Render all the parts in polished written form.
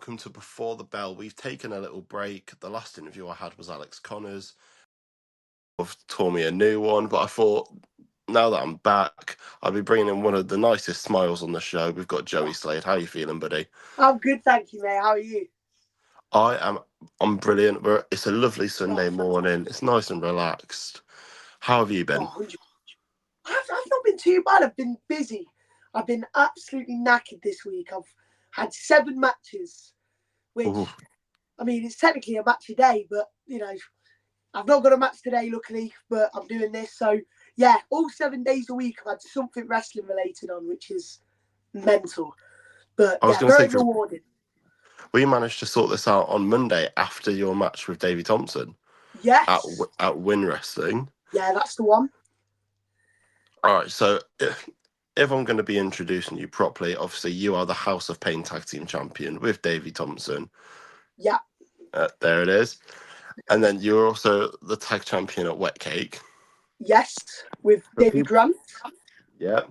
welcome to Before the Bell. We've taken a little break. The last interview I had was Alex Connors. I've taught me a new one, but I thought now that I'm back, I'll be bringing in one of the nicest smiles on the show. We've got Joey Slade. How are you feeling, buddy? I'm good, thank you, mate. How are you? I'm brilliant. It's a lovely Sunday morning. It's nice and relaxed. How have you been? 100%. I've not been too bad. I've been busy. I've been absolutely knackered this week. I've had 7 matches, which, Ooh. I mean, it's technically a match a day, but, you know, I've not got a match today, luckily, but I'm doing this. So, yeah, all 7 days a week I've had something wrestling related on, which is mental. But, I was yeah, going to very say, rewarding. we managed to sort this out on Monday after your match with Davey Thompson. Yes. At Win Wrestling. Yeah, that's the one. All right, so if I'm going to be introducing you properly, obviously you are the House of Pain Tag Team Champion with Davey Thompson. Yeah. There it is. And then you're also the Tag Champion at Wet Cake. Yes, with David Grant. Yeah.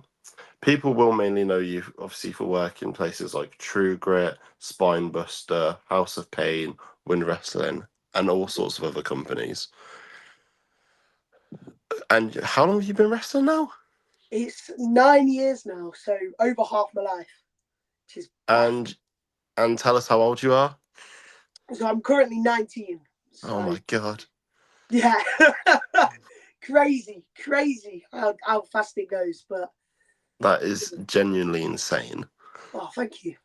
People will mainly know you, obviously, for work in places like True Grit, Spinebuster, House of Pain, Win Wrestling, and all sorts of other companies. And how long have you been wrestling now? It's 9 years now, so over half my life. Which is and tell us how old you are. So I'm currently 19. So, oh my god. Yeah. crazy how fast it goes, but that is genuinely insane. Oh, thank you.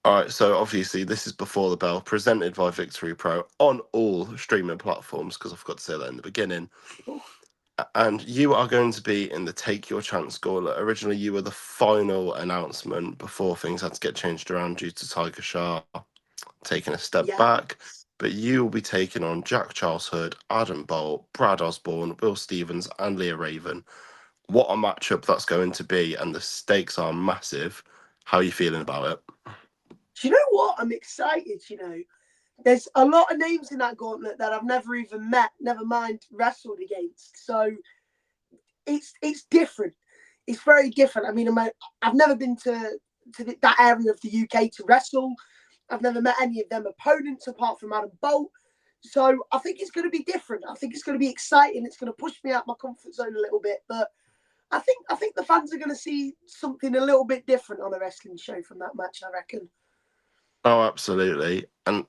All right, so obviously this is Before the Bell, presented by Victory Pro on all streaming platforms, because I forgot to say that in the beginning. Oh. And you are going to be in the Take Your Chance Gauntlet. Originally, you were the final announcement before things had to get changed around due to Tiger Shah taking a step back. But you will be taking on Jack Charles Hood, Adam Bolt, Brad Osborne, Will Stevens, and Leah Raven. What a matchup that's going to be, and the stakes are massive. How are you feeling about it? Do you know what? I'm excited, you know. There's a lot of names in that gauntlet that I've never even met, never mind wrestled against. So it's different. It's very different. I mean, I've never been to that area of the UK to wrestle. I've never met any of them opponents apart from Adam Bolt. So I think it's going to be different. I think it's going to be exciting. It's going to push me out my comfort zone a little bit. But I think the fans are going to see something a little bit different on a wrestling show from that match, I reckon. Oh, absolutely. And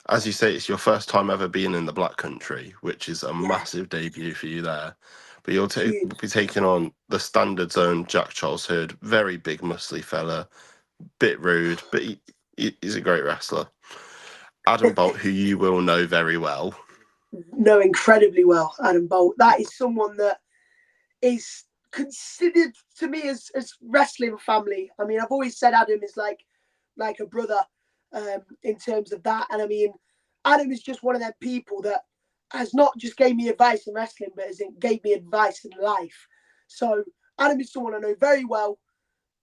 as you say, it's your first time ever being in the Black Country, which is a massive debut for you there. But you'll be taking on the Standard Zone Jack Charles Hood, very big, muscly fella, bit rude, but he's a great wrestler. Adam Bolt, who you will know very well. Know incredibly well, Adam Bolt. That is someone that is considered to me as wrestling family. I mean, I've always said Adam is like a brother in terms of that. And I mean, Adam is just one of them people that has not just gave me advice in wrestling, but has gave me advice in life. So Adam is someone I know very well,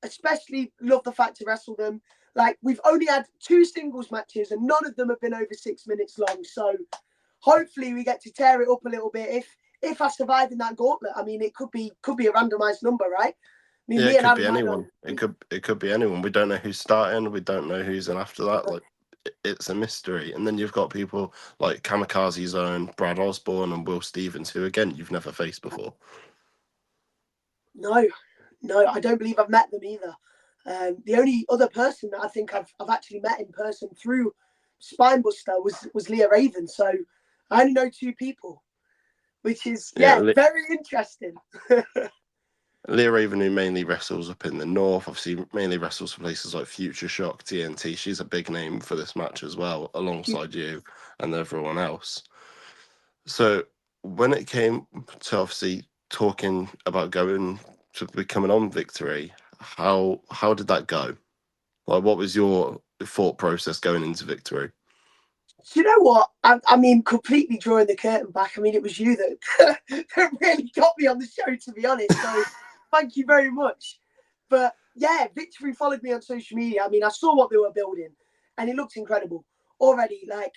especially love the fact to wrestle them. Like, we've only had 2 singles matches and none of them have been over 6 minutes long. So hopefully we get to tear it up a little bit. If I survive in that gauntlet, I mean, it could be a randomized number, right? I mean, it could be anyone. It could be anyone. We don't know who's starting. We don't know who's in after that. Like, it's a mystery. And then you've got people like Kamikaze Zone, Brad Osborne, and Will Stevens, who again you've never faced before. No, I don't believe I've met them either. The only other person that I think I've actually met in person through Spinebuster was Leah Raven. So I only know 2 people, which is very interesting. Leah Raven, who mainly wrestles up in the north, obviously mainly wrestles for places like Future Shock, TNT. She's a big name for this match as well, alongside you and everyone else. So when it came to obviously talking about going to becoming on Victory, how did that go? Like, what was your thought process going into Victory? Do you know what? I mean, completely drawing the curtain back. I mean, it was you that really got me on the show, to be honest. So thank you very much. But yeah, Victory followed me on social media. I mean, I saw what they were building and it looked incredible already. Like,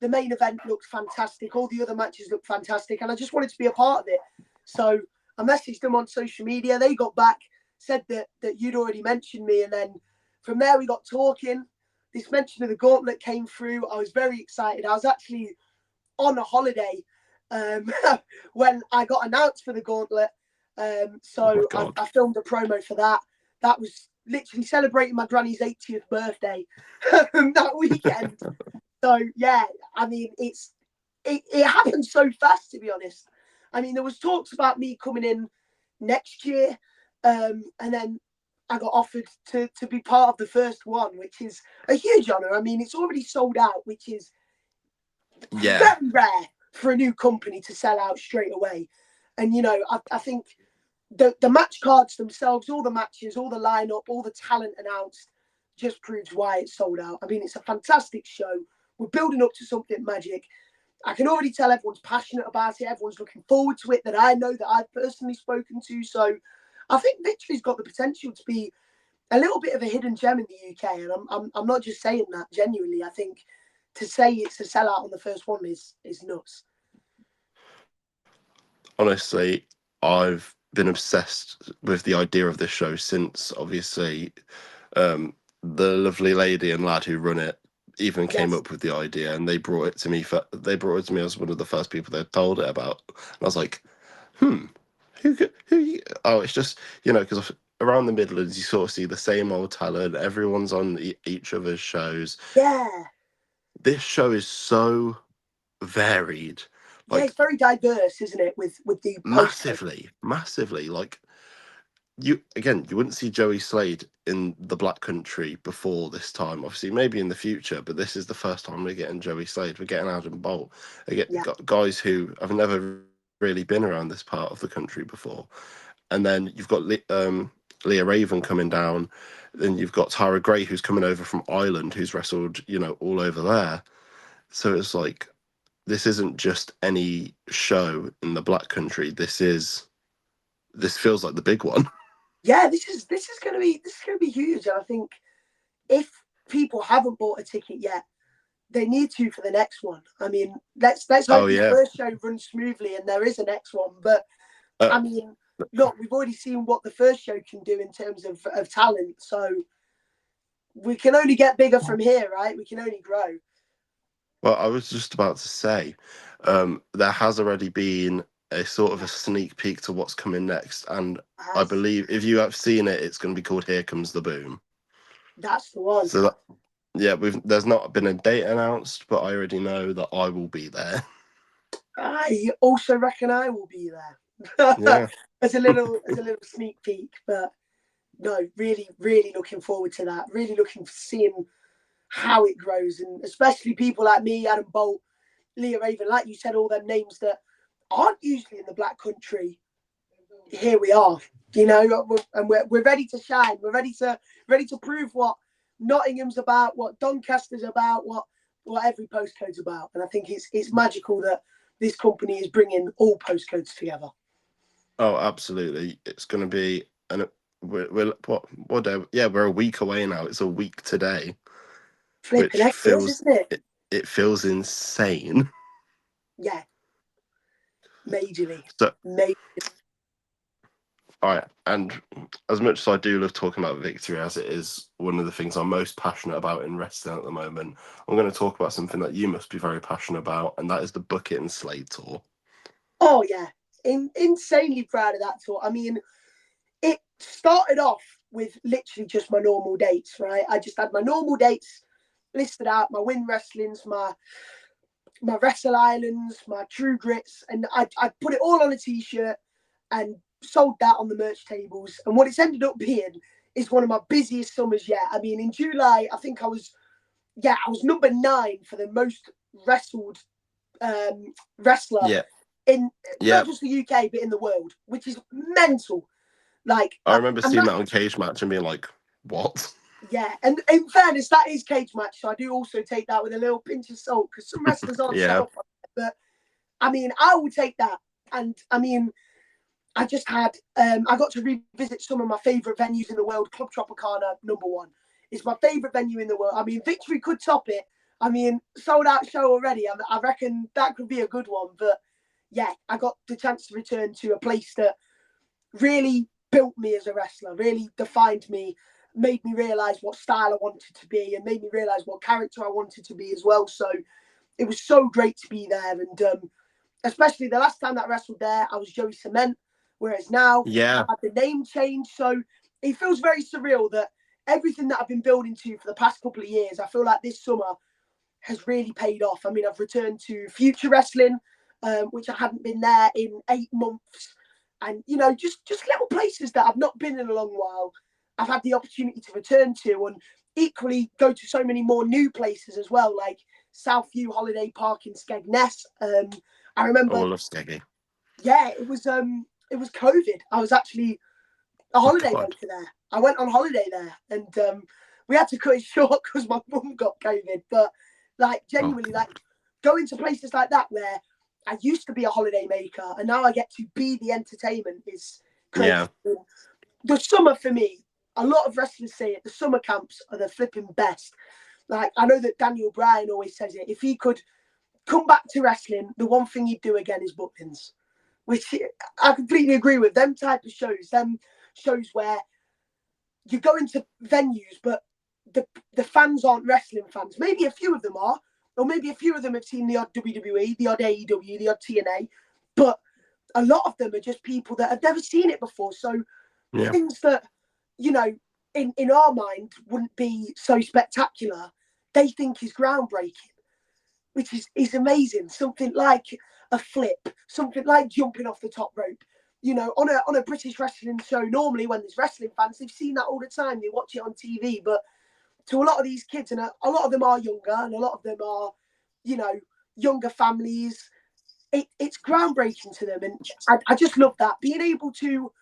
the main event looked fantastic. All the other matches looked fantastic. And I just wanted to be a part of it. So I messaged them on social media. They got back, said that you'd already mentioned me. And then from there we got talking. This mention of the gauntlet came through. I was very excited. I was actually on a holiday when I got announced for the gauntlet. So I filmed a promo for that. That was literally celebrating my granny's 80th birthday that weekend. So yeah, I mean, it happened so fast, to be honest. I mean, there was talks about me coming in next year, and then I got offered to be part of the first one, which is a huge honour. I mean, it's already sold out, which is very rare for a new company to sell out straight away. And, you know, I think the match cards themselves, all the matches, all the lineup, all the talent announced just proves why it's sold out. I mean, it's a fantastic show. We're building up to something magic. I can already tell everyone's passionate about it. Everyone's looking forward to it, that I know, that I've personally spoken to. So I think Victory's got the potential to be a little bit of a hidden gem in the UK. And I'm not just saying that genuinely. I think to say it's a sellout on the first one is nuts. Honestly, I've been obsessed with the idea of this show since, obviously, the lovely lady and lad who run it even came up with the idea, and they brought it to me. As one of the first people they told it about. And I was like, who? Oh, it's just, you know, because around the Midlands you sort of see the same old talent. Everyone's on each other's shows. Yeah. This show is so varied. Yeah, it's very diverse, isn't it? With the massively. Like you wouldn't see Joey Slade in the Black Country before this time. Obviously, maybe in the future, but this is the first time we're getting Joey Slade. We're getting Adam Bolt. Got guys who have never really been around this part of the country before. And then you've got Leah Raven coming down. Then you've got Tara Gray, who's coming over from Ireland, who's wrestled, you know, all over there. So it's like, this isn't just any show in the Black Country. This feels like the big one. Yeah, this is gonna be huge. And I think if people haven't bought a ticket yet, they need to for the next one. I mean, let's hope the first show runs smoothly and there is a next one. But I mean, look, we've already seen what the first show can do in terms of talent. So we can only get bigger from here, right? We can only grow. Well, I was just about to say, there has already been a sort of a sneak peek to what's coming next, and I believe if you have seen it, it's going to be called "Here Comes the Boom." That's the one. So there's not been a date announced, but I already know that I will be there. I also reckon I will be there. Yeah. as a little sneak peek, but no, really, really looking forward to that. Really looking for seeing how it grows, and especially people like me, Adam Bolt, Leah Raven, like you said, all them names that aren't usually in the Black Country. Here we are, you know, and we're ready to shine. We're ready to prove what Nottingham's about, what Doncaster's about, what every postcode's about. And I think it's magical that this company is bringing all postcodes together. Oh, absolutely! It's going to be we're what day? Yeah, we're a week away now. It's a week today. Flipping Which feels, isn't it? It feels insane. Yeah. Majorly. So, all right, and as much as I do love talking about Victory, as it is one of the things I'm most passionate about in wrestling at the moment, I'm going to talk about something that you must be very passionate about, and that is the Bucket and Slade Tour. Oh, yeah. Insanely proud of that tour. I mean, it started off with literally just my normal dates, right? I just had my normal dates listed out, my Win Wrestlings, my Wrestle Islands, my True Grits, and I put it all on a t-shirt and sold that on the merch tables. And what it's ended up being is one of my busiest summers yet. I mean, in July, I think I was number 9 for the most wrestled wrestler in not just the UK but in the world, which is mental. Like, I remember seeing that on Cage Match and being like, what? Yeah, and in fairness, that is Cage Match, so I do also take that with a little pinch of salt, because some wrestlers aren't set up on it. But I mean, I will take that. And I mean, I just had I got to revisit some of my favourite venues in the world. Club Tropicana, #1, is my favourite venue in the world. I mean, Victory could top it. I mean, sold out show already. I reckon that could be a good one. But yeah, I got the chance to return to a place that really built me as a wrestler, really defined me. made me realise what style I wanted to be and made me realise what character I wanted to be as well. So it was so great to be there. And especially the last time that I wrestled there, I was Joey Cement, whereas now I had the name change. So it feels very surreal that everything that I've been building to for the past couple of years, I feel like this summer has really paid off. I mean, I've returned to Future Wrestling, which I hadn't been there in 8 months. And, you know, just little places that I've not been in a long while, I've had the opportunity to return to, and equally go to so many more new places as well, like Southview Holiday Park in Skegness. I remember. Oh, I love Skeggy. Yeah, it was COVID. I was actually a holiday maker there. I went on holiday there, and we had to cut it short because my mum got COVID. But like genuinely, like going to places like that where I used to be a holiday maker and now I get to be the entertainment is crazy. Yeah. The summer for me, a lot of wrestlers say it, the summer camps are the flipping best. Like, I know that Daniel Bryan always says it. If he could come back to wrestling, the one thing he'd do again is bookings, which I completely agree with. Them type of shows, them shows where you go into venues, but the fans aren't wrestling fans. Maybe a few of them are, or maybe a few of them have seen the odd WWE, the odd AEW, the odd TNA, but a lot of them are just people that have never seen it before. So things that, you know, in our mind wouldn't be so spectacular, they think is groundbreaking, which is amazing. Something like a flip, something like jumping off the top rope. You know, on a British wrestling show, normally when there's wrestling fans, they've seen that all the time. They watch it on TV, but to a lot of these kids, and a lot of them are younger, and a lot of them are, you know, younger families, it's groundbreaking to them. And I just love that. Being able to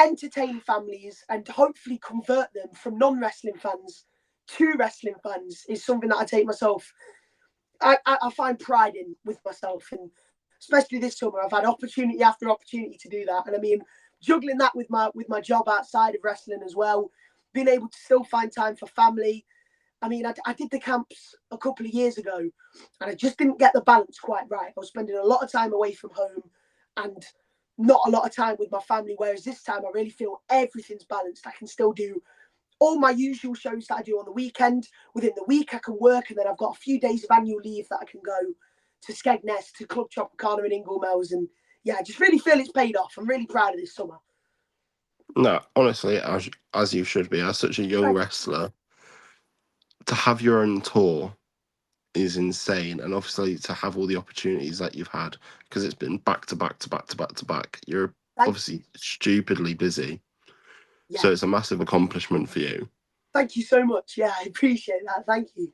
entertain families and hopefully convert them from non-wrestling fans to wrestling fans is something that I take myself, I find pride in with myself. And especially this summer, I've had opportunity after opportunity to do that. And I mean, juggling that with my job outside of wrestling as well, being able to still find time for family. I mean, I did the camps a couple of years ago and I just didn't get the balance quite right. I was spending a lot of time away from home and not a lot of time with my family. Whereas this time I really feel everything's balanced. I can still do all my usual shows that I do on the weekend. Within the week I can work, and then I've got a few days of annual leave that I can go to Skegness, to Club Tropicana in Inglemells. And yeah, I just really feel it's paid off. I'm really proud of this summer. No, honestly, as you should be, as such a young wrestler, to have your own tour is insane. And obviously to have all the opportunities that you've had, because it's been back to back to back to back to back. You're obviously stupidly busy. Yeah. So it's a massive accomplishment for you. Thank you so much. Yeah, I appreciate that. Thank you.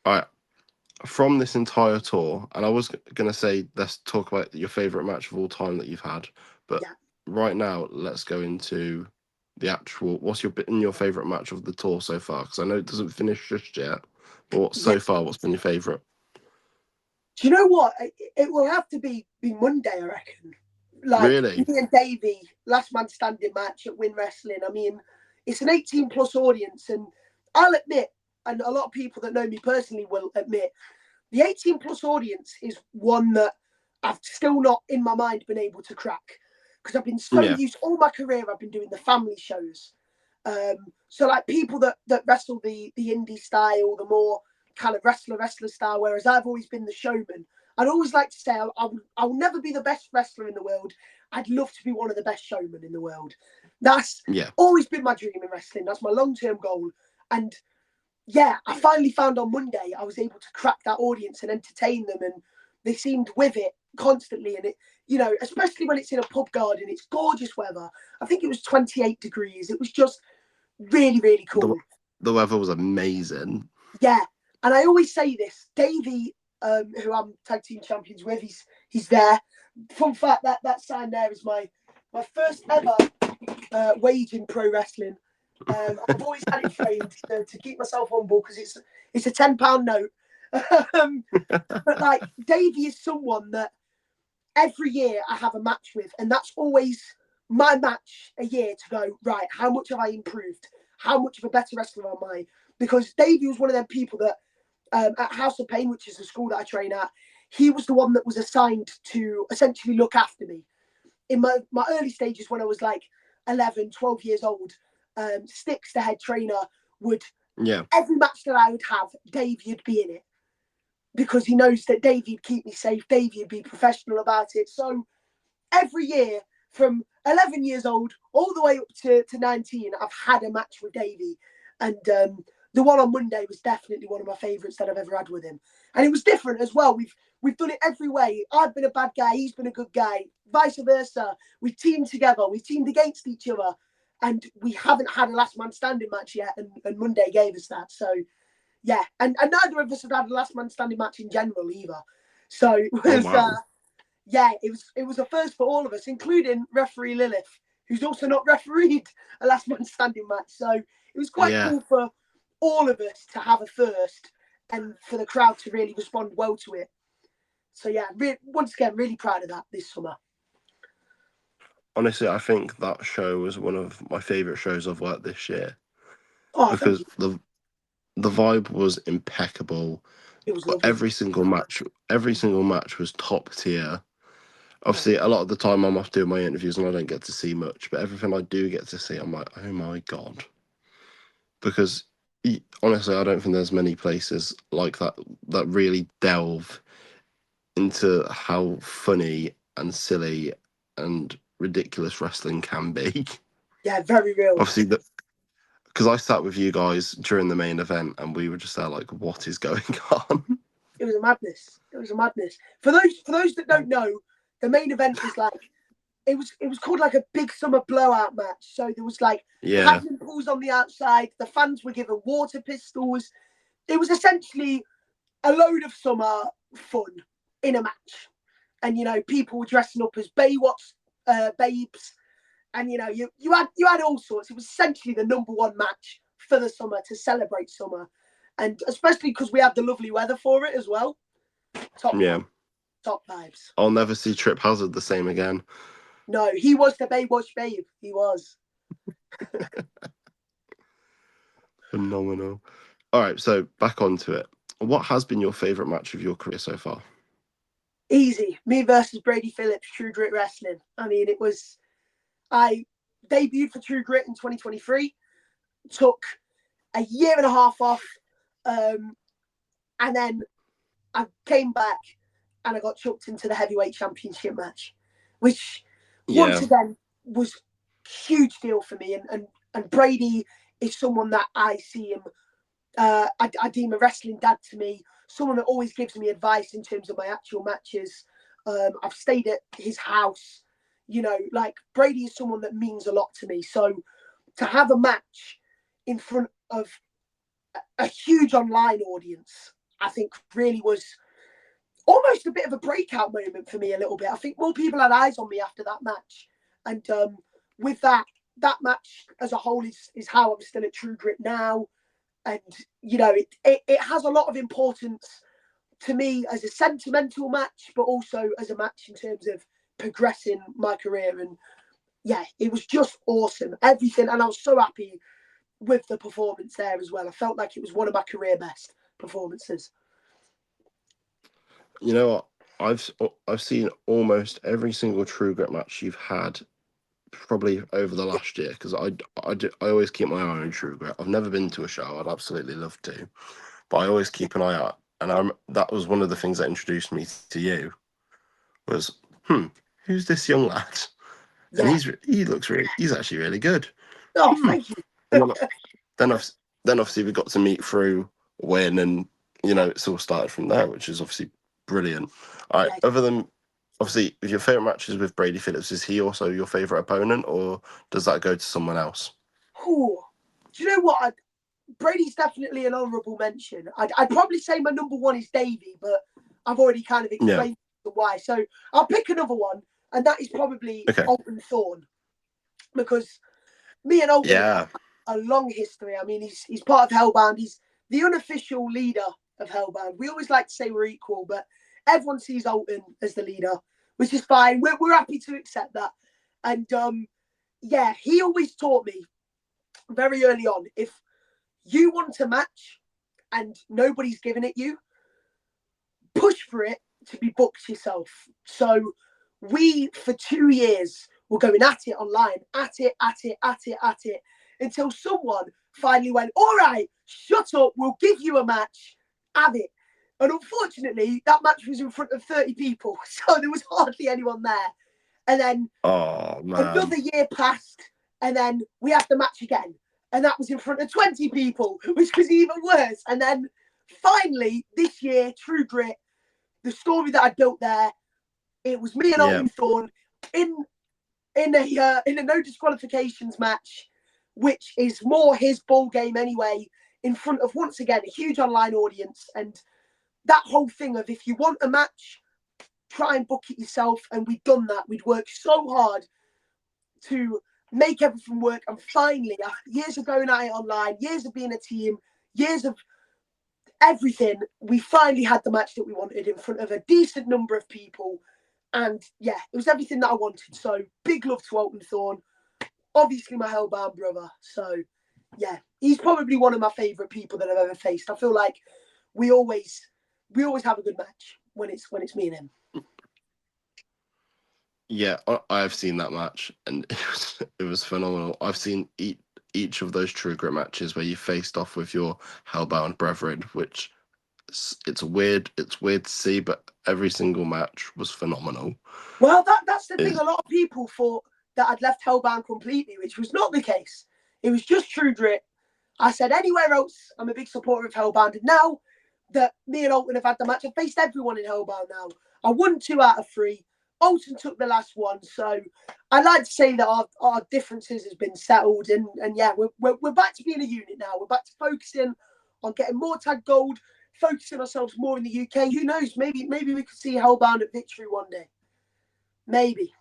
All right. From this entire tour, and I was going to say, let's talk about your favourite match of all time that you've had. But right now, let's go into the actual, what's your favourite match of the tour so far? Because I know it doesn't finish just yet. But so far, what's been your favourite? Do you know what? It will have to be Monday, I reckon. Like, really? Me and Davey, last man standing match at Win Wrestling. I mean, it's an 18+ audience, and I'll admit, and a lot of people that know me personally will admit, the 18+ audience is one that I've still not in my mind been able to crack, because I've been so used all my career. I've been doing the family shows, so like people that wrestle the indie style, the more kind of wrestler style, whereas I've always been the showman. I'd always like to say I will never be the best wrestler in the world. I'd love to be one of the best showmen in the world. That's always been my dream in wrestling. That's my long-term goal. And yeah, I finally found on Monday I was able to crack that audience and entertain them, and they seemed with it constantly. And it, you know, especially when it's in a pub garden, it's gorgeous weather. I think it was 28 degrees. It was just really, really cool. The weather was amazing. Yeah, and I always say this, Davey, who I'm tag team champions with, he's there. Fun fact, that sign there is my first ever wage in pro wrestling. I've always had it framed to keep myself humble, because it's a £10 note. But like, Davey is someone that every year I have a match with, and that's always my match a year to go, right, how much have I improved? How much of a better wrestler am I? Because Davey was one of them people that at House of Pain, which is the school that I train at, he was the one that was assigned to essentially look after me. In my early stages, when I was like 11, 12 years old, Sticks, the head trainer, would Yeah. every match that I would have, Davey would be in it because he knows that Davey would keep me safe. Davey would be professional about it. So every year from 11 years old all the way up to 19, I've had a match with Davey. And the one on Monday was definitely one of my favourites that I've ever had with him. And it was different as well. We've done it every way. I've been a bad guy. He's been a good guy. Vice versa. We've teamed together. We've teamed against each other. And we haven't had a last man standing match yet. And Monday gave us that. So, yeah. And neither of us have had a last man standing match in general either. So it was, yeah, it was a first for all of us, including referee Lilith, who's also not refereed a last man standing match. So it was quite cool for all of us to have a first and for the crowd to really respond well to it. So yeah, once again, really proud of that this summer. Honestly, I think that show was one of my favourite shows I've worked this year. Oh, because the vibe was impeccable. It was lovely. Every single match was top tier. Obviously, a lot of the time I'm off doing my interviews and I don't get to see much, but everything I do get to see, I'm like, oh my God. Because honestly, I don't think there's many places like that that really delve into how funny and silly and ridiculous wrestling can be. Yeah, very real. Obviously, because I sat with you guys during the main event and we were just there like, what is going on? It was a madness. It was a madness. For those that don't know, the main event was like, it was called like a big summer blowout match. So there was like paddling pools on the outside. The fans were given water pistols. It was essentially a load of summer fun in a match. And, you know, people were dressing up as Baywatch babes. And, you know, you had all sorts. It was essentially the #1 match for the summer to celebrate summer. And especially because we had the lovely weather for it as well. Top vibes. I'll never see Trip Hazard the same again. No, he was the Baywatch babe. He was. Phenomenal. All right, so back onto it. What has been your favourite match of your career so far? Easy. Me versus Brady Phillips, True Grit Wrestling. I mean, I debuted for True Grit in 2023, took a year and a half off, and then I came back and I got chucked into the heavyweight championship match, which once again was a huge deal for me. And Brady is someone that I see him, I deem a wrestling dad to me, someone that always gives me advice in terms of my actual matches. I've stayed at his house. You know, like Brady is someone that means a lot to me. So to have a match in front of a huge online audience, I think really was almost a bit of a breakout moment for me a little bit. I think more people had eyes on me after that match. And with that match as a whole is how I'm still at True Grit now. And, you know, it has a lot of importance to me as a sentimental match, but also as a match in terms of progressing my career. And yeah, it was just awesome. Everything. And I was so happy with the performance there as well. I felt like it was one of my career best performances. You know what? I've seen almost every single True Grit match you've had probably over the last year, because I always keep my eye on True Grit. I've never been to a show. I'd absolutely love to, but I always keep an eye out. And that was one of the things that introduced me to you was, who's this young lad? And he's actually really good. Oh, thank you. Then obviously we got to meet through Win, and you know, it's all started from there, which is obviously brilliant. All right, other than obviously your favourite matches with Brady Phillips, is he also your favourite opponent, or does that go to someone else? Ooh, do you know what? Brady's definitely an honourable mention. I'd probably say my #1 is Davey, but I've already kind of explained why. So I'll pick another one, and that is probably Alton Thorne, because me and Alton have a long history. I mean, he's part of Hellbound. He's the unofficial leader of Hellbound. We always like to say we're equal, but everyone sees Alton as the leader, which is fine. We're happy to accept that. And yeah, he always taught me very early on, if you want a match and nobody's giving it you, push for it to be booked yourself. So we, for 2 years, were going at it online, until someone finally went, all right, shut up, we'll give you a match, have it. And unfortunately, that match was in front of 30 people, so there was hardly anyone there. And then another year passed, and then we had the match again. And that was in front of 20 people, which was even worse. And then finally, this year, True Grit, the story that I built there, it was me and Alton Thorne in a no disqualifications match, which is more his ball game anyway, in front of, once again, a huge online audience. And that whole thing of, if you want a match, try and book it yourself. And we'd done that. We'd worked so hard to make everything work. And finally, after years of going at it online, years of being a team, years of everything, we finally had the match that we wanted in front of a decent number of people. And yeah, it was everything that I wanted. So big love to Alton Thorne, obviously my Hellbound brother. So yeah, he's probably one of my favourite people that I've ever faced. I feel like we always have a good match when it's me and him. Yeah, I've seen that match, and it was phenomenal. I've seen each of those True Grit matches where you faced off with your Hellbound brethren, which it's weird to see, but every single match was phenomenal. Well, that's the thing. A lot of people thought that I'd left Hellbound completely, which was not the case. It was just True Grit. I said anywhere else, I'm a big supporter of Hellbound. And now that me and Alton have had the match, I've faced everyone in Hellbound now. I won 2 out of 3. Alton took the last one. So I'd like to say that our differences has been settled. And yeah, we're back to being a unit now. We're back to focusing on getting more tag gold, focusing ourselves more in the UK. Who knows? Maybe we could see Hellbound at Victory one day. Maybe.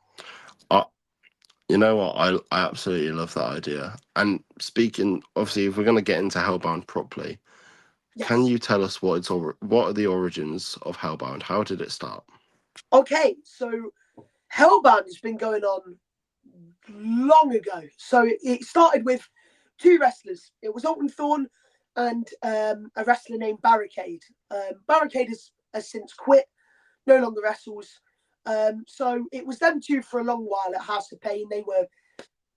You know what? I absolutely love that idea. And speaking, obviously, if we're going to get into Hellbound properly, yes. Can you tell us what are the origins of Hellbound? How did it start? Okay, so Hellbound has been going on long ago. So it started with 2 wrestlers. It was Alton Thorne and a wrestler named Barricade. Barricade has since quit, no longer wrestles. So it was them 2 for a long while at House of Pain. They were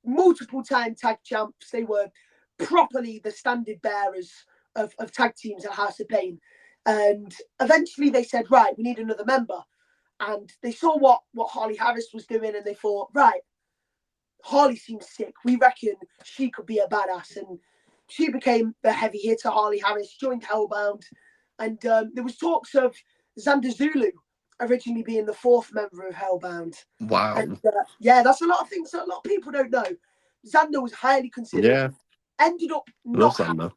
multiple time tag champs. They were properly the standard bearers of tag teams at House of Pain. And eventually they said, right, we need another member. And they saw what Harley Harris was doing, and they thought, right, Harley seems sick. We reckon she could be a badass. And she became the heavy hitter, Harley Harris, joined Hellbound. And there was talks of Xander Zulu originally being the 4th member of Hellbound. Wow. And, yeah, that's a lot of things that a lot of people don't know. Xander was highly considered. Yeah. Ended up not having,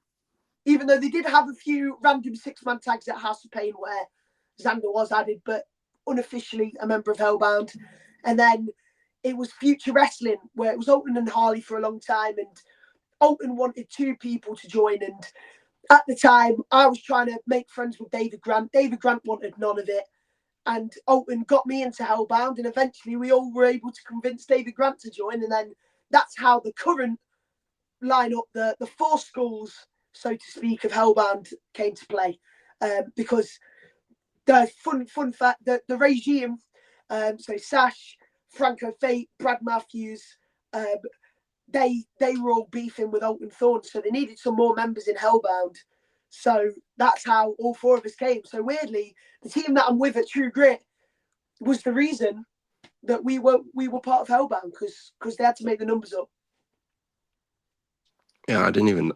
even though they did have a few random 6-man tags at House of Pain where Xander was added, but unofficially a member of Hellbound. And then it was Future Wrestling, where it was Alton and Harley for a long time, and Alton wanted 2 people to join. And at the time, I was trying to make friends with David Grant. David Grant wanted none of it. And Alton got me into Hellbound, and eventually we all were able to convince David Grant to join. And then that's how the current lineup, the 4 schools, so to speak, of Hellbound came to play. Because the fun fact that the regime, so Sash, Franco Fate, Brad Matthews, they were all beefing with Alton Thorne, so they needed some more members in Hellbound. So that's how all 4 of us came. So weirdly, the team that I'm with at True Grit was the reason that we were part of Hellbound, because they had to make the numbers up. Yeah, I didn't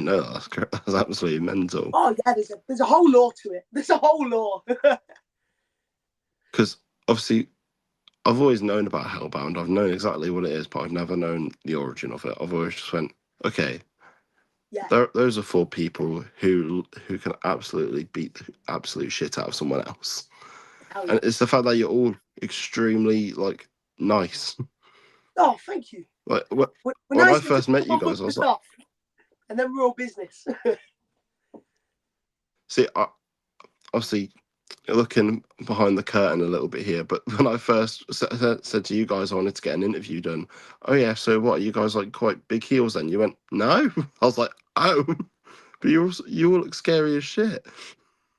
know that. That's absolutely mental. Oh yeah, there's a whole law to it. There's a whole law. Because obviously, I've always known about Hellbound. I've known exactly what it is, but I've never known the origin of it. I've always just went, okay, yeah, those are 4 people who can absolutely beat the absolute shit out of someone else. Yeah. And it's the fact that you're all extremely nice. Oh, thank you. Like when I first met you guys, I was like, and then we're all business. See, obviously, looking behind the curtain a little bit here, but when I first said to you guys I wanted to get an interview done, oh yeah, so what, are you guys quite big heels then? You went, no. I was like, oh, but you all look scary as shit.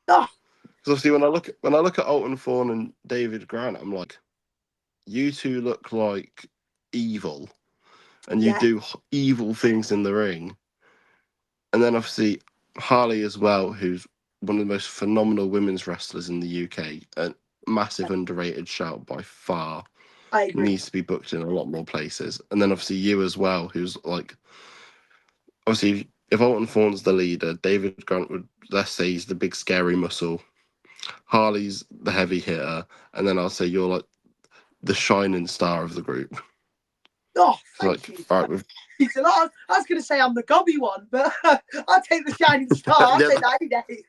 Oh. Because obviously when I look at Alton Thorne and David Grant, I'm like, you 2 look like evil and you do evil things in the ring. And then obviously Harley as well, who's one of the most phenomenal women's wrestlers in the UK, a massive underrated shout by far. I agree. Needs to be booked in a lot more places. And then obviously you as well, who's like, obviously if Alton Thorne's the leader, David Grant would, let's say, he's the big scary muscle. Harley's the heavy hitter, and then I'll say you're like the shining star of the group. Oh, thank you. Right, with... I was going to say I'm the gobby one, but I'll take the shining star. I'll take that any day.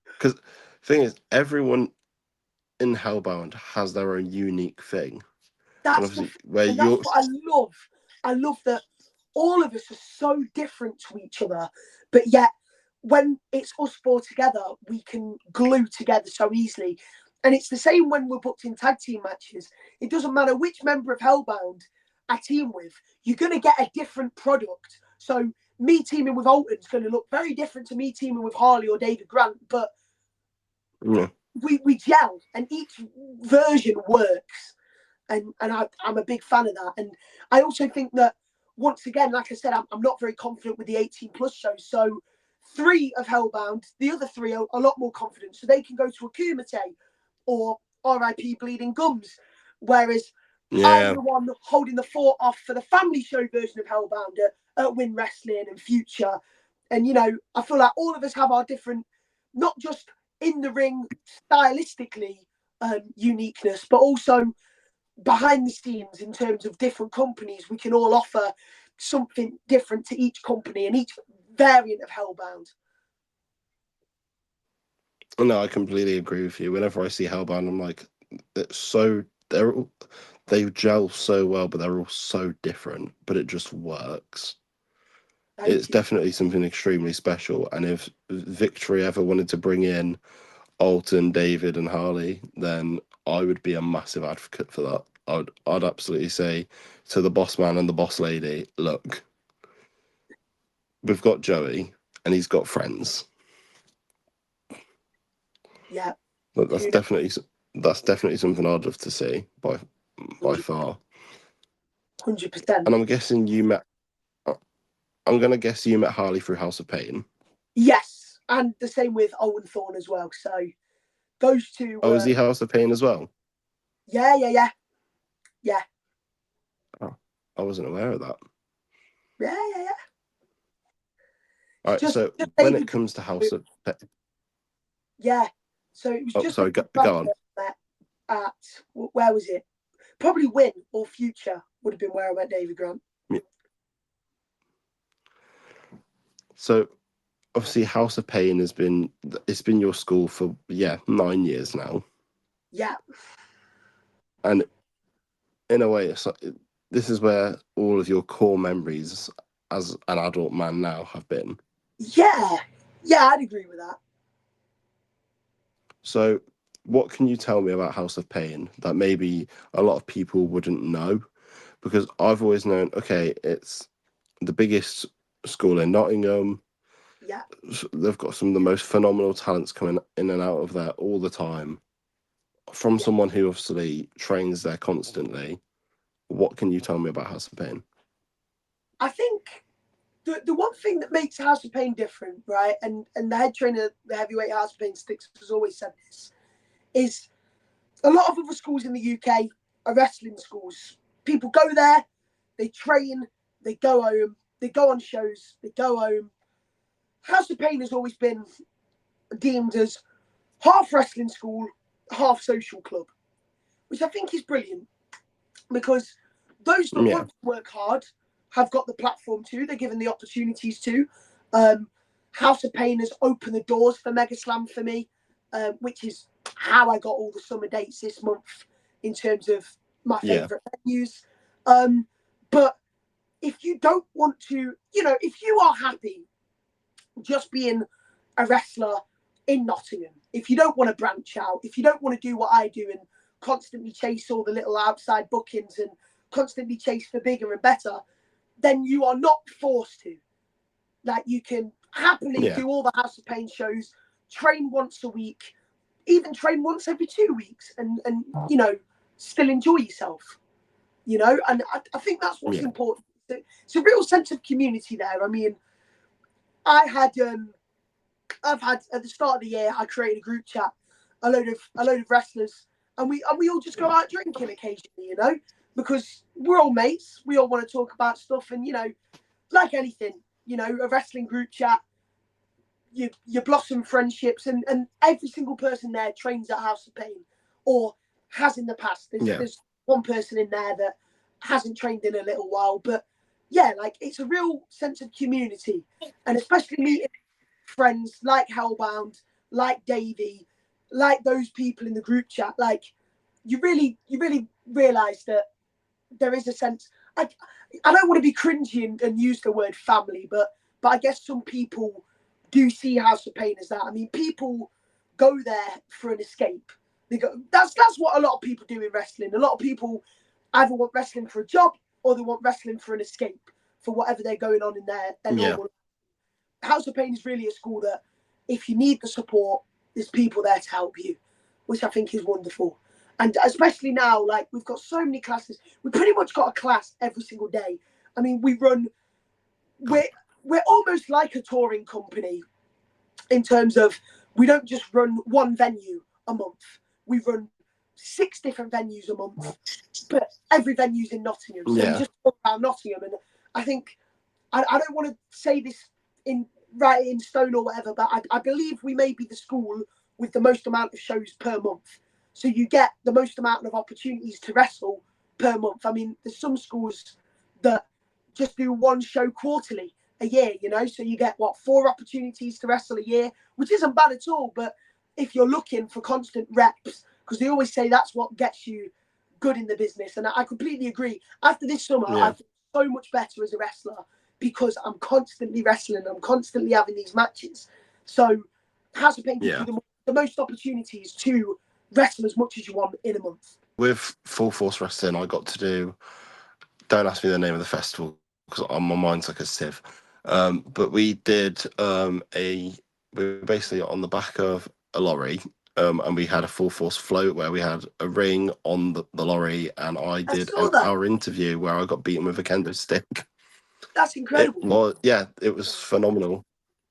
Because the thing is, everyone in Hellbound has their own unique thing. That's what I love. I love that all of us are so different to each other, but yet when it's us four together, we can glue together so easily. And it's the same when we're booked in tag team matches. It doesn't matter which member of Hellbound I team with, you're going to get a different product. So me teaming with Alton is going to look very different to me teaming with Harley or David Grant, but we gel and each version works. And I'm a big fan of that. And I also think that, once again, like I said, I'm not very confident with the 18 plus shows. So 3 of Hellbound, the other 3 are a lot more confident. So they can go to a Kumite or RIP Bleeding Gums. Whereas I'm the one holding the fort off for the family show version of Hellbound at Win Wrestling and Future. And, you know, I feel like all of us have our different, not just in the ring stylistically uniqueness, but also behind the scenes in terms of different companies. We can all offer something different to each company and each variant of Hellbound. No, I completely agree with you. Whenever I see Hellbound, I'm like, they gel so well, but they're all so different, but it just works. It's definitely something extremely special. And if Victory ever wanted to bring in Alton, David, and Harley, then I would be a massive advocate for that. I'd absolutely say to the boss man and the boss lady, look, we've got Joey and he's got friends. Yeah. But that's definitely something I'd love to see by far. 100%. And I'm guessing I'm gonna guess you met Harley through House of Pain. Yes, and the same with Alton Thorne as well. So those two. Oh, is he House of Pain as well? Yeah. Oh, I wasn't aware of that. Yeah. All right, so when it comes to House of Pain, so it was go on. At where was it? Probably Win or Future would have been where I met David Grant. Yeah. So obviously House of Pain has been your school for 9 years now. Yeah. And in a way, it's like, this is where all of your core memories as an adult man now have been. Yeah, I'd agree with that. So what can you tell me about House of Pain that maybe a lot of people wouldn't know? Because I've always known, okay, it's the biggest school in Nottingham. Yeah. They've got some of the most phenomenal talents coming in and out of there all the time. From someone who obviously trains there constantly, what can you tell me about House of Pain? I think the one thing that makes House of Pain different, right, and the head trainer, the heavyweight House of Pain Sticks, has always said this, is a lot of other schools in the UK are wrestling schools. People go there, they train, they go home, they go on shows, they go home. House of Pain has always been deemed as half wrestling school, half social club, which I think is brilliant, because those that want to work hard have got the platform too. They're given the opportunities to. House of Pain has opened the doors for Mega Slam for me, which is how I got all the summer dates this month in terms of my favourite venues. But if you don't want to, if you are happy just being a wrestler in Nottingham, if you don't want to branch out, if you don't want to do what I do and constantly chase all the little outside bookings and constantly chase for bigger and better, then you are not forced to. Like, you can happily do all the House of Pain shows, train once a week, even train once every 2 weeks, and still enjoy yourself. you know, and I think that's what's important. It's a real sense of community there. I mean, I've had at the start of the year, I created a group chat, a load of wrestlers, and we all just go out drinking occasionally, you know, because we're all mates. We all want to talk about stuff, and you know, like anything, you know, a wrestling group chat, you blossom friendships, and every single person there trains at House of Pain or has in the past. There's one person in there that hasn't trained in a little while, but yeah, like it's a real sense of community, and especially meeting friends like Hellbound, like Davey, like those people in the group chat. Like you really realise that there is a sense. I don't want to be cringy and use the word family, but I guess some people do see House of Pain as that. I mean, people go there for an escape. They go. That's what a lot of people do in wrestling. A lot of people either want wrestling for a job or they want wrestling for an escape for whatever they're going on in their normal. House of Pain is really a school that if you need the support, there's people there to help you, which I think is wonderful. And especially now, like we've got so many classes. We pretty much got a class every single day. I mean, we're almost like a touring company in terms of we don't just run one venue a month. We run 6 different venues a month, but every venue's in Nottingham. So we just talk about Nottingham. And I think, I don't want to say this right in stone or whatever, but I believe we may be the school with the most amount of shows per month. So you get the most amount of opportunities to wrestle per month. I mean, there's some schools that just do one show quarterly a year, you know, so you get 4 opportunities to wrestle a year, which isn't bad at all. But if you're looking for constant reps, because they always say that's what gets you good in the business, and I completely agree. After this summer, I feel so much better as a wrestler because I'm constantly wrestling, I'm constantly having these matches. So House of Pain gives you the most opportunities to wrestle as much as you want in a month. With Full Force Wrestling, I got to do, don't ask me the name of the festival because my mind's like a sieve. But we did we were basically on the back of a lorry, and we had a Full Force float where we had a ring on the lorry, and I did our interview where I got beaten with a kendo stick. That's incredible. It was phenomenal.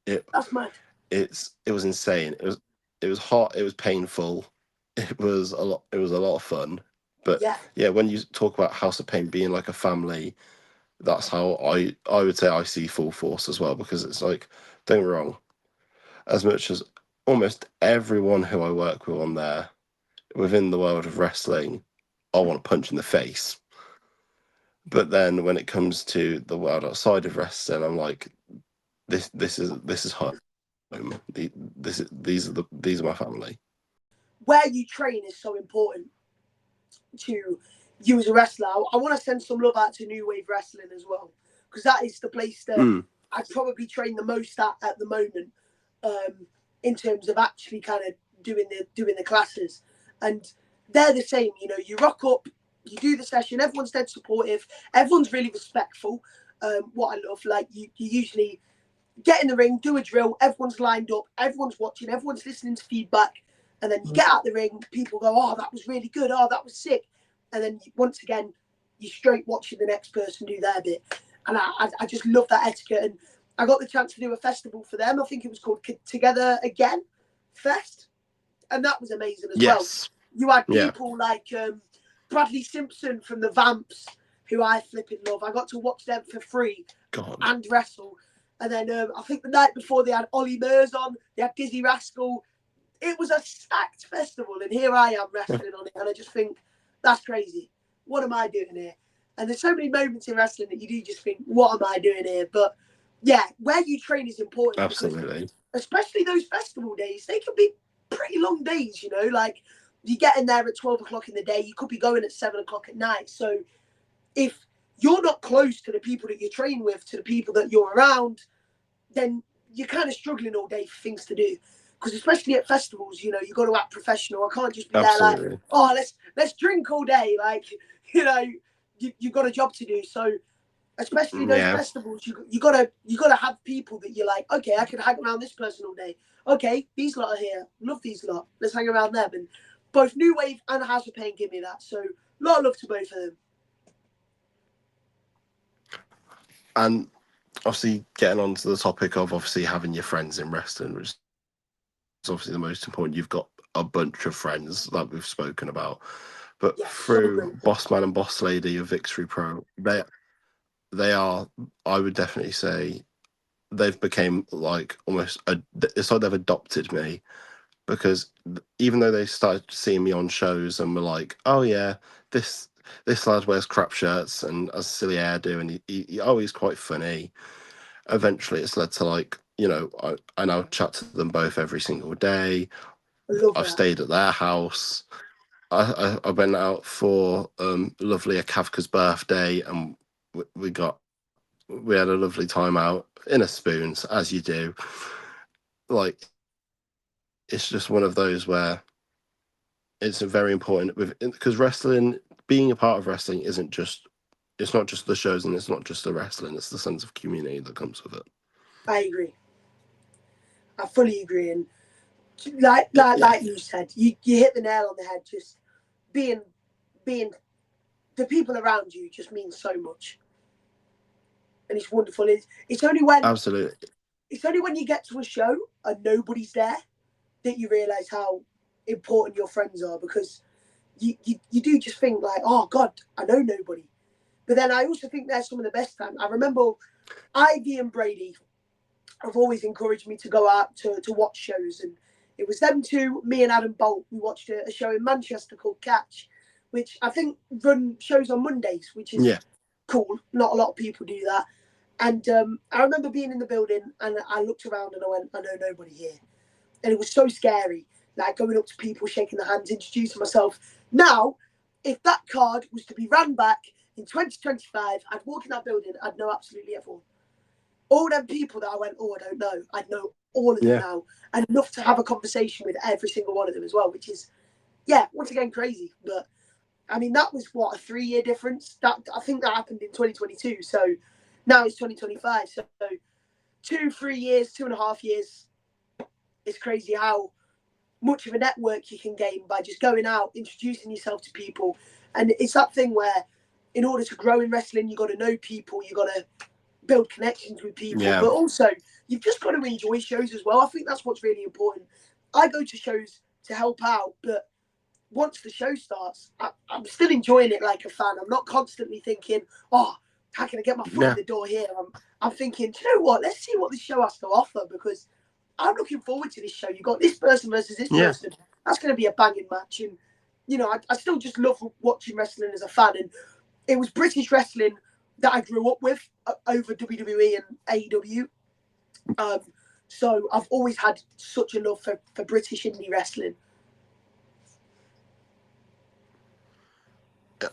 That's mad. It was insane. It was hot. It was painful. It was a lot of fun. But when you talk about House of Pain being like a family, that's how I would say I see Full Force as well, because it's like, don't get me wrong, as much as almost everyone who I work with on there within the world of wrestling, I want to punch in the face. But then when it comes to the world outside of wrestling, I'm like, this is home. These are my family. Where you train is so important to you as a wrestler. I want to send some love out to New Wave Wrestling as well, because that is the place that I probably train the most at the moment, in terms of actually kind of doing the classes. And they're the same, you know, you rock up, you do the session, everyone's dead supportive, everyone's really respectful. What I love, like you usually get in the ring, do a drill, everyone's lined up, everyone's watching, everyone's listening to feedback, and then you get out the ring, people go, oh, that was really good, oh, that was sick. And then once again, you're straight watching the next person do their bit. And I just love that etiquette. And I got the chance to do a festival for them. I think it was called Together Again Fest. And that was amazing as well. You had people like Bradley Simpson from the Vamps, who I flipping love. I got to watch them for free and wrestle. And then I think the night before they had Ollie Murs on, they had Dizzy Rascal. It was a stacked festival, and here I am wrestling on it, and I just think, that's crazy. What am I doing here? And there's so many moments in wrestling that you do just think, what am I doing here? But yeah, where you train is important. Absolutely. Especially those festival days, they can be pretty long days, you know, like you get in there at 12 o'clock in the day, you could be going at 7 o'clock at night. So if you're not close to the people that you train with, to the people that you're around, then you're kind of struggling all day for things to do. Because especially at festivals, you know, you got to act professional. I can't just be there like, oh, let's drink all day. Like, you know, you've got a job to do. So especially those festivals, you gotta have people that you're like, okay, I can hang around this person all day. Okay, these lot are here. Love these lot. Let's hang around them. And both New Wave and House of Pain give me that. So a lot of love to both of them. And obviously getting on to the topic of obviously having your friends in wrestling, which is obviously the most important. You've got a bunch of friends like we've spoken about, but Yeah, so through grateful. Bossman and Boss Lady of Victory Pro, they are, I would definitely say, they've became like almost it's like they've adopted me, because even though they started seeing me on shows and were like, oh yeah, this this lad wears crap shirts and has a silly hairdo and he's quite funny. Eventually it's led to like, I now chat to them both every single day. I love I've that. stayed at their house. I went out for lovely Kavka's birthday, and we got we had a lovely time out in a spoons, as you do. Like, it's just one of those where it's a very important, because wrestling, being a part of wrestling isn't just, it's not just the shows and it's not just the wrestling, it's the sense of community that comes with it. I agree. I fully agree. And like Yeah, you said, you hit the nail on the head. Just being being the people around you just means so much, and it's wonderful. It's only when absolutely. you get to a show and nobody's there that you realise how important your friends are, because you do just think like, oh God, I know nobody. But then I also think they're some of the best time. I remember Ivy and Brady have always encouraged me to go out to watch shows, and it was them two, me and Adam Bolt. We watched a show in Manchester called Catch, which I think run shows on Mondays, which is Yeah, cool. Not a lot of people do that. And I remember being in the building and I looked around and I went, I know nobody here. And it was so scary, like going up to people, shaking their hands, introducing myself. Now, if that card was to be ran back in 2025, I'd walk in that building, I'd know absolutely everyone. All them people that I went, oh, I don't know, I'd know all of them yeah, now, and enough to have a conversation with every single one of them as well, which is, yeah, once again, crazy. But I mean, that was what, a 3 year difference. That I think that happened in 2022. So now it's 2025. So 2 3 years, 2.5 years. It's crazy how much of a network you can gain by just going out, introducing yourself to people. And it's that thing where, in order to grow in wrestling, you got to know people, you got to build connections with people, yeah, but also you've just got to enjoy shows as well. I think that's what's really important. I go to shows to help out, but once the show starts, I'm still enjoying it like a fan. I'm not constantly thinking, oh, how can I get my foot in yeah, the door here? I'm thinking, do you know what? Let's see what this show has to offer, because I'm looking forward to this show. You've got this person versus this yeah. person. That's going to be a banging match. And, I still just love watching wrestling as a fan. And it was British wrestling that I grew up with over WWE and AEW. So I've always had such a love for British indie wrestling.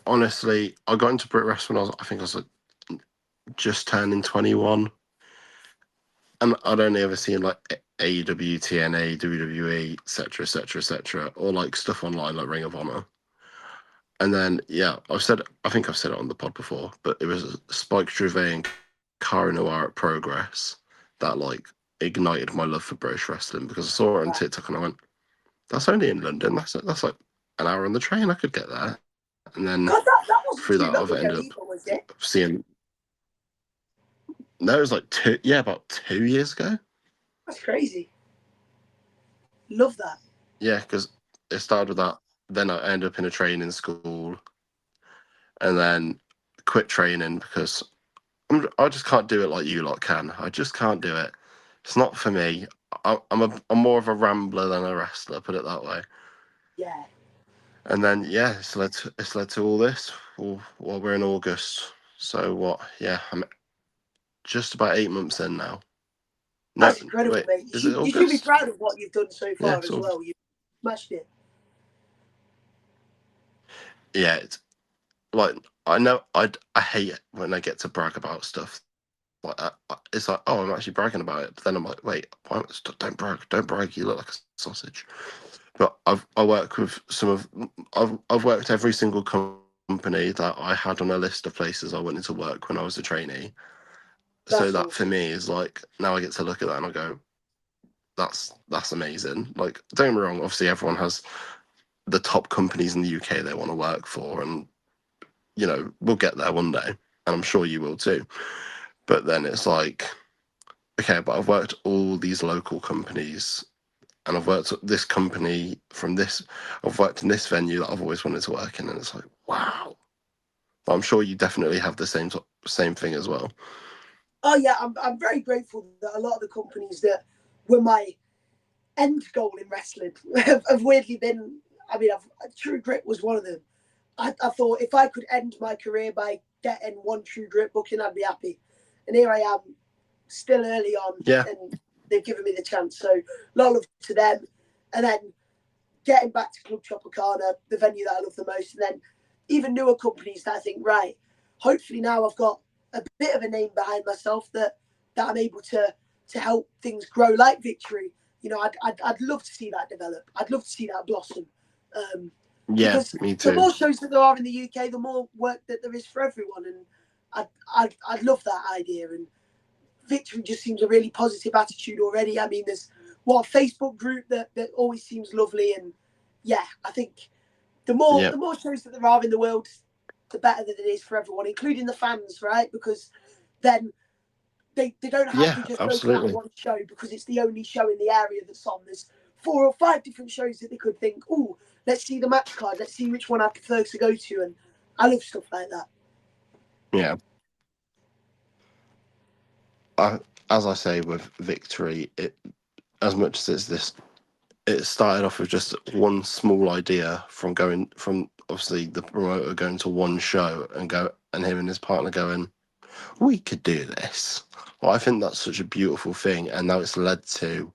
Honestly, I got into Brit wrestling when I think I was like just turning 21, and I'd only ever seen like AEW, TNA, WWE, etc., etc., etc., or like stuff online like Ring of Honor. And then, yeah, I think I've said it on the pod before, but it was Spike Trivet and Cara Noir at Progress that like ignited my love for British wrestling, because I saw it on TikTok and I went, that's only in London. That's like an hour on the train. I could get there. And then God, that wasn't through too that, long I've ago ended up either, was it? seeing. No, it was like about 2 years ago. That's crazy. Love that. Yeah, because it started with that. Then I ended up in a training school, and then quit training because I just can't do it like you lot can. I just can't do it. It's not for me. I'm more of a rambler than a wrestler, put it that way. Yeah. And then yeah, it's led to all this. Well, we're in August, so what? Yeah, I'm just about 8 months in now. No, That's incredible, wait, mate. is it You should be August? proud of what you've done so Yeah, far as sort of. well. You smashed it. Yeah, it's like, I know I hate it when I get to brag about stuff. Like, it's like, oh, I'm actually bragging about it. But then I'm like, wait, don't brag. You look like a sausage. But I work with I've worked every single company that I had on a list of places I wanted to work when I was a trainee. So That's that for awesome. me is like, now I get to look at that and I go, that's amazing. Like, don't get me wrong, obviously everyone has the top companies in the UK they want to work for, and we'll get there one day, and I'm sure you will too. But then it's like, okay, but I've worked all these local companies, and I've worked at this company from this. I've worked in this venue that I've always wanted to work in, and it's like, wow. But I'm sure you definitely have the same thing as well. Oh yeah, I'm very grateful that a lot of the companies that were my end goal in wrestling have weirdly been. I mean, True Grit was one of them. I thought if I could end my career by getting one True Grit booking, I'd be happy. And here I am, still early on, Yeah. and they've given me the chance. So, a lot of love to them. And then getting back to Club Tropicana, the venue that I love the most, and then even newer companies that I think, right, hopefully now I've got a bit of a name behind myself that I'm able to help things grow like Victory. You know, I'd love to see that develop. I'd love to see that blossom. Yeah, Because me the too. more shows that there are in the UK, the more work that there is for everyone, and I'd love that idea. And Victory just seems a really positive attitude already. I mean, there's a Facebook group that always seems lovely, and yeah, I think the Yeah. more shows that there are in the world, the better that it is for everyone, including the fans, right? Because then they don't have Yeah, to just go to that absolutely. one show because it's the only show in the area that's on. There's 4 or 5 different shows that they could think, oh, let's see the match card, let's see which one I prefer to go to, and I love stuff like that. Yeah. As I say with Victory, it as much as it's this, it started off with just one small idea from obviously the promoter going to one show and him and his partner going, we could do this. Well, I think that's such a beautiful thing, and now it's led to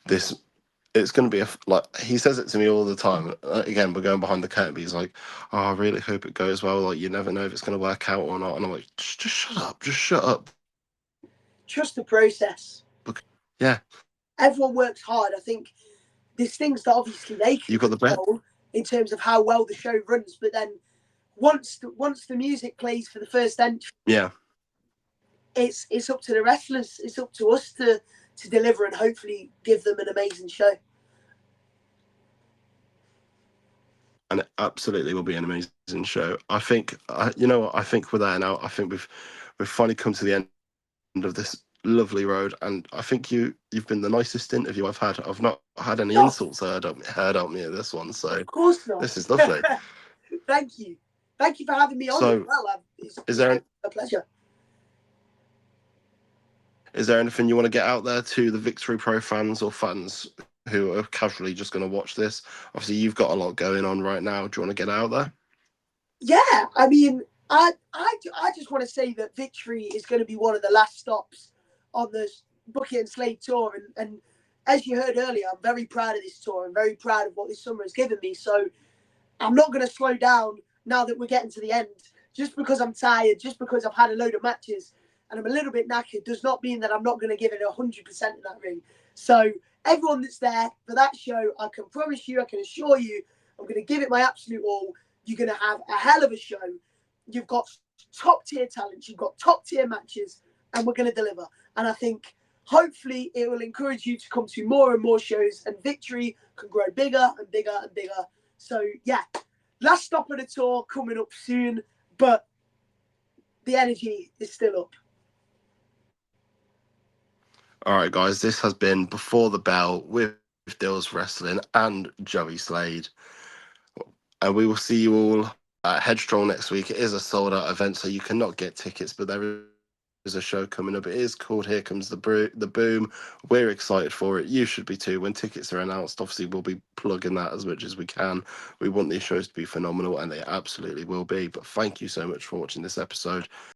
this. It's going to be like he says it to me all the time. Again, we're going behind the curtain. But he's like, "Oh, I really hope it goes well. Like, you never know if it's going to work out or not." And I'm like, "Just shut up. Just shut up." Trust the process. Yeah, Everyone works hard. I think there's things that obviously they can you've got the bet. control in terms of how well the show runs, but then once the music plays for the first entry, Yeah, it's up to the wrestlers. It's up to us to deliver and hopefully give them an amazing show. and it absolutely will be an amazing show. I think, you know what? I think with that now, I think we've finally come to the end of this lovely road, and I think you've been the nicest interview I've had. I've not had any No, insults heard at me at this one, so of course not. this is lovely. Thank you. Thank you for having me on as So, well. It's is there a pleasure. is there anything you want to get out there to the Victory Pro fans or fans who are casually just going to watch this? Obviously, you've got a lot going on right now. Do you want to get out there? Yeah, I mean, I just want to say that Victory is going to be one of the last stops on the Bucket and Slade Tour, and as you heard earlier, I'm very proud of this tour. I'm very proud of what this summer has given me. So I'm not going to slow down now that we're getting to the end. Just because I'm tired, just because I've had a load of matches and I'm a little bit knackered, does not mean that I'm not going to give it 100% in that ring. So everyone that's there for that show, I can promise you, I can assure you, I'm going to give it my absolute all. You're going to have a hell of a show. You've got top tier talents, you've got top tier matches, and we're going to deliver. And I think hopefully it will encourage you to come to more and more shows, and Victory can grow bigger and bigger and bigger. So yeah, last stop of the tour coming up soon, but the energy is still up. All right, guys, this has been Before the Bell with Dylswrestling and Joey Slade. And we will see you all at Headstrong next week. It is a sold out event, so you cannot get tickets, but there is a show coming up. It is called Here Comes the Boom. We're excited for it. You should be too. When tickets are announced, obviously we'll be plugging that as much as we can. We want these shows to be phenomenal, and they absolutely will be. But thank you so much for watching this episode.